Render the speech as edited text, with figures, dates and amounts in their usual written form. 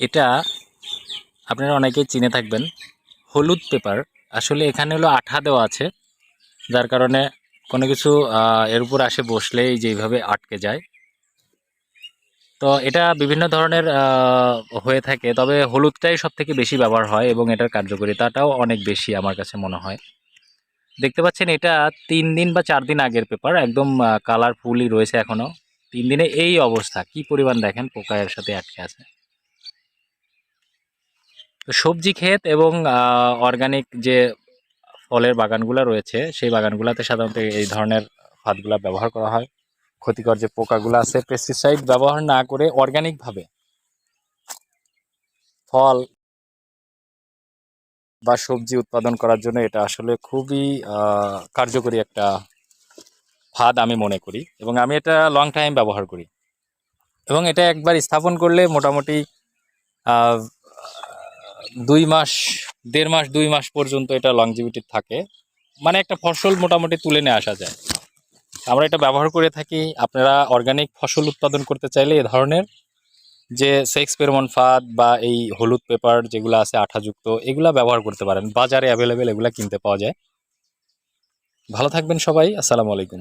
এটা আপনারা অনেকেই চিনে থাকবেন, হলুদ পেপার। আসলে এখানে হলো আঠা দেওয়া আছে, যার কারণে কোনো কিছু এর উপর আসে বসলেই যেইভাবে আটকে যায়। তো এটা বিভিন্ন ধরনের হয়ে থাকে, তবে হলুদটাই সবথেকে বেশি ব্যবহার হয় এবং এটার কার্যকারিতাটাও অনেক বেশি আমার কাছে মনে হয়। দেখতে পাচ্ছেন এটা ৩ দিন বা ৪ দিন আগের পেপার, একদম কালারফুলই রয়েছে এখনও। ৩ দিনে এই অবস্থা, কি পরিমাণ দেখেন পোকা এর সাথে আটকে আছে। তো সবজি ক্ষেত এবং অর্গানিক যে ফলের বাগানগুলো রয়েছে সেই বাগানগুলোতে সাধারণত এই ধরনের ফাঁদগুলা ব্যবহার করা হয়। ক্ষতিকর যে পোকাগুলো আছে পেস্টিসাইড ব্যবহার না করে অর্গানিকভাবে ফল বা সবজি উৎপাদন করার জন্য এটা আসলে খুবই কার্যকরী একটা ফাঁদ আমি মনে করি, এবং আমি এটা লং টাইম ব্যবহার করি। এবং এটা একবার স্থাপন করলে মোটামুটি 2 মাস, 1.5 মাস 2 মাস পর্যন্ত এটা লংজিভিটি থাকে, মানে একটা ফসল মোটামুটি তুলে নিয়ে আসা যায়। আমরা এটা ব্যবহার করে থাকি। আপনারা অর্গানিক ফসল উৎপাদন করতে চাইলে এ ধরনের যে সেক্স ফেরোমন ফাঁদ বা এই হলুদ পেপার যেগুলো আছে আঠাযুক্ত, এগুলা ব্যবহার করতে পারেন। বাজারে অ্যাভেলেবেল এগুলা কিনতে পাওয়া যায়। ভালো থাকবেন সবাই, আসসালামু আলাইকুম।